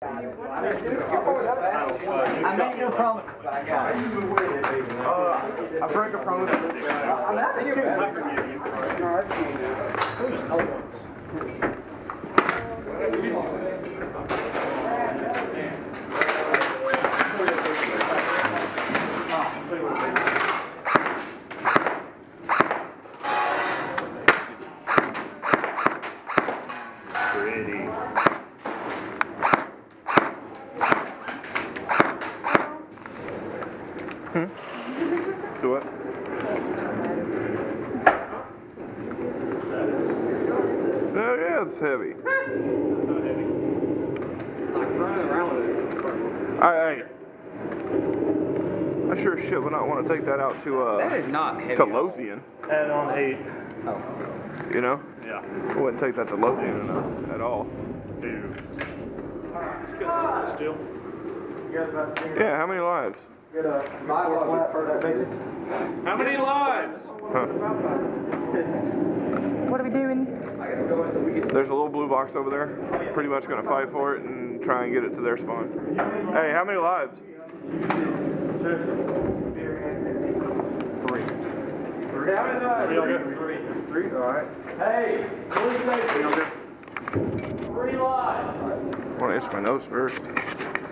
I made no promise. I broke a promise. I'm asking you. Do what? Oh yeah, it's heavy. It's not heavy. Like running around with it. I sure as shit would not want to take that out to That is not heavy. to Lothian. Add on 8. Oh. You know? Yeah. I wouldn't take that to Lothian at all. Dude. Still? Yeah, how many lives? How many lives? Huh. What are we doing? There's a little blue box over there. Pretty much gonna fight for it and try and get it to their spawn. Hey, how many lives? 3. How many lives? Three? Alright. Hey, police station. 3 lives. I want to itch my nose first.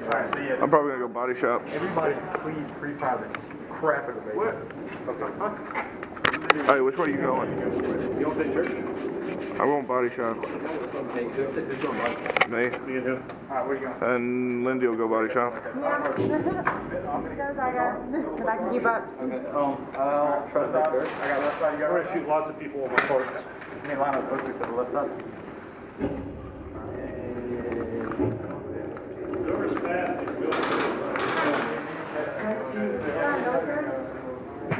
Alright, see ya. I'm probably gonna go body shop. Everybody, please pre-fire this crap out of me. What? Hey, which way are you going? You want to take church? I'm going body shop. Who's going body? Me Me and who? Alright, where you going? and Lindy will go body shop. Because I can keep up. Okay. I'll try to take care. I got left side. We're going to shoot lots of people on my parts. You need line up closely to the left side. Whoever's fast is good.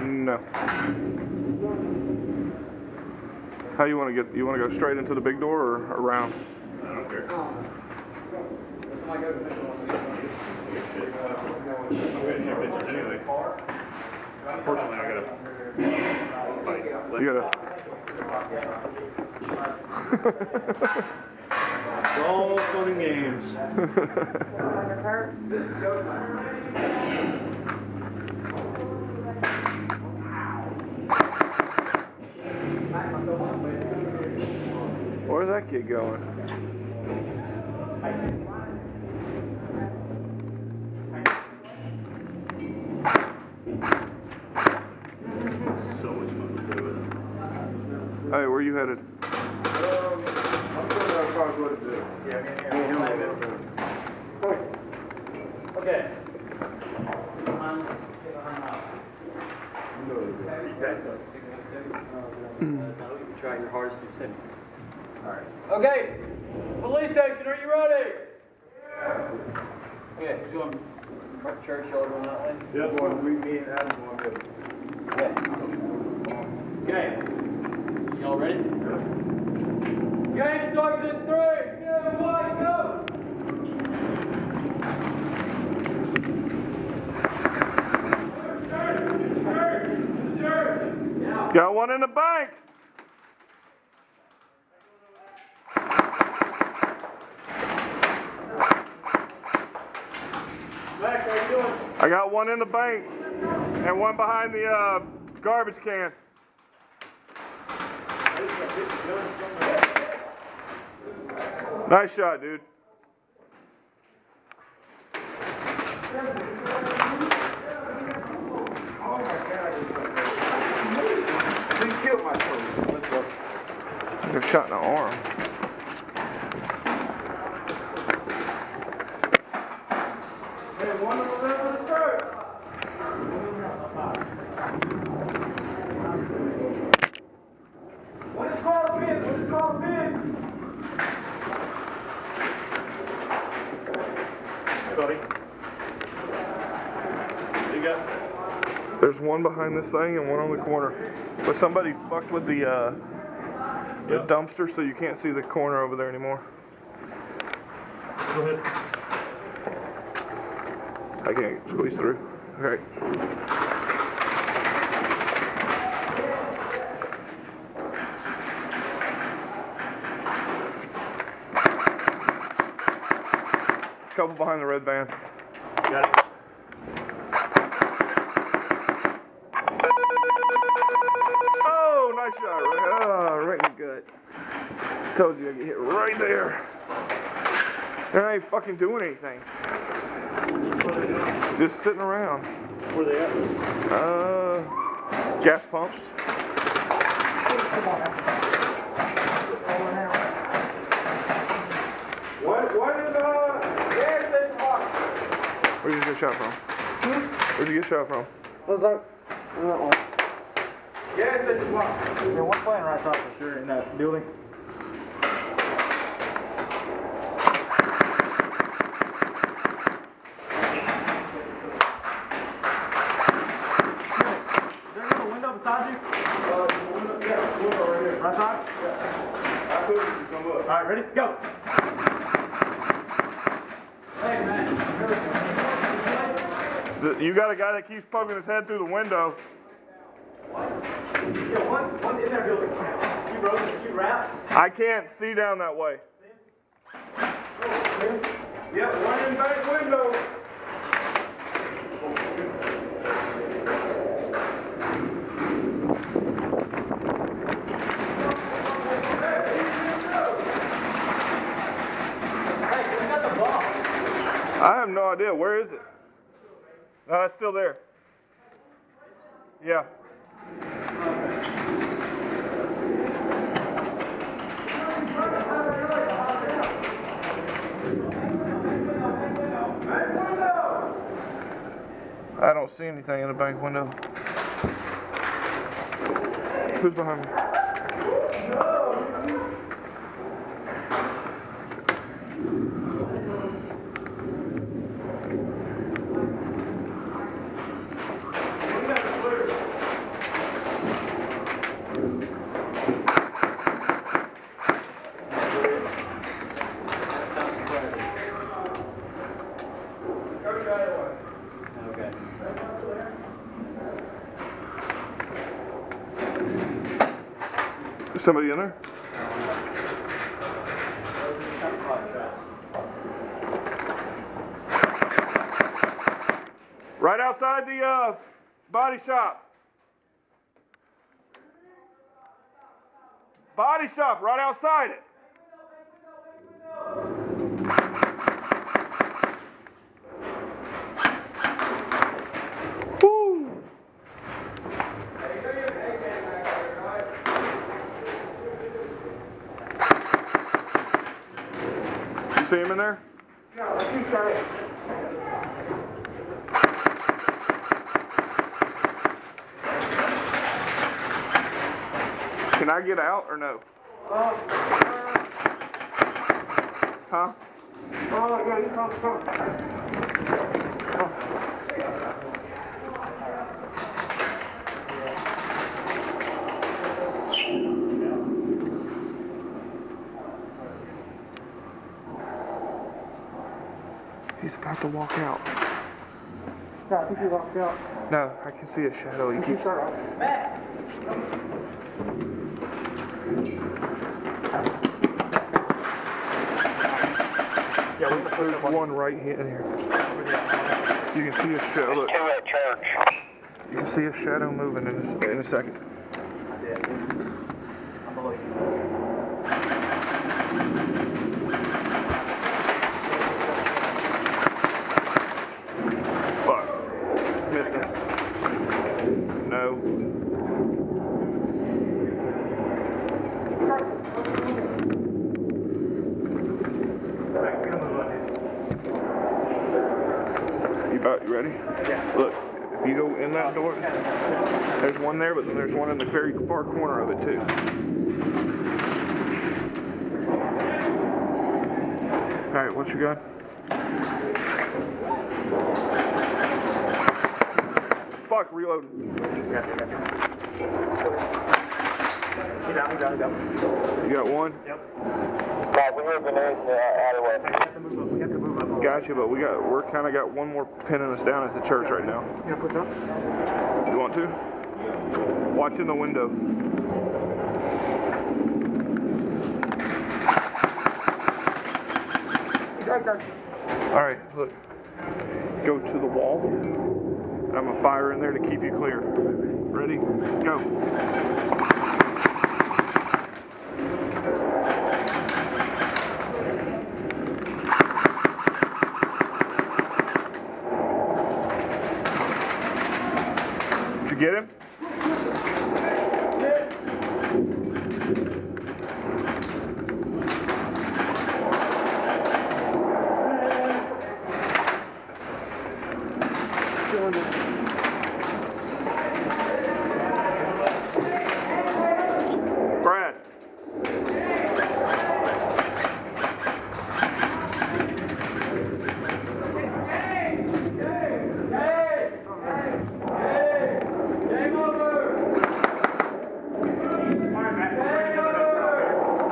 No. How you want to get? You want to go straight into the big door or around? I don't care. I'm going to shoot bitches anyway. Unfortunately, I got to fight. You gotta. It's all fun and games. Where's that kid going? So much fun to play with. Hey, where you headed? I'm going to probably go to the... Yeah, me and Okay. Try your hardest to send. Alright. Okay. Police station, are you ready? Okay, who's going? Church, y'all going that way? Yeah, me and Adam going to... Okay. Y'all ready? Game starts in 3, 2, 1, go! Got one in the bank. Max, how you doing? I got one in the bank and one behind the garbage can. Nice shot, dude. You're shot in the arm. Buddy. You got? There's one behind this thing and one on the corner. But somebody fucked with the dumpster, so you can't see the corner over there anymore. Go ahead. I can't squeeze through. Okay. couple behind the red van. Got it. Oh, nice shot. Right in the gut. Told you I get hit right there. They ain't fucking doing anything. Just sitting around. Where they at? Gas pumps. What is gas station box? Where'd you get shot from? Where'd you get shot from? What's that? That one. Gas station box. Yeah, one playing right side for sure in that building. Right side? Alright, ready? Go! Hey, man. You got a guy that keeps poking his head through the window. Yeah, one in that building. You broke it, you wrapped. I can't see down that way. Yeah, one in back window. I have no idea. Where is it? No, it's still there. Yeah. I don't see anything in the bank window. Who's behind me? Okay. Is somebody in there? Right outside the body shop. Body shop, right outside it. Woo! You see him in there? No, keep trying. Can I get out or no? Huh? Oh, yeah, come. He's about to walk out. Yeah, I think he walked out. No, I can see a shadow. He keeps. There's one right here in here. You can see a shadow. Look. You can see a shadow moving in a second. I see it. I'm below you. Fuck. Missed him. No. You ready? Yeah. Look, if you go in that door, there's one there, but then there's one in the very far corner of it too. Alright, what you got? Fuck, reload. He's out. You got one? Yep. We have grenades in the alleyway. We have to move up. Gotcha, but we're kind of got one more pinning us down at the church right now. You gonna push up? You want to? Watch in the window. Right there. Alright, look. Go to the wall. I'm gonna fire in there to keep you clear. Ready? Go. Did you get him? Brad.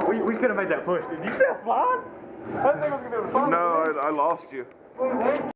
We could have made that push. Did you see a slide? I didn't think I was going to be able to slide. No, I lost you.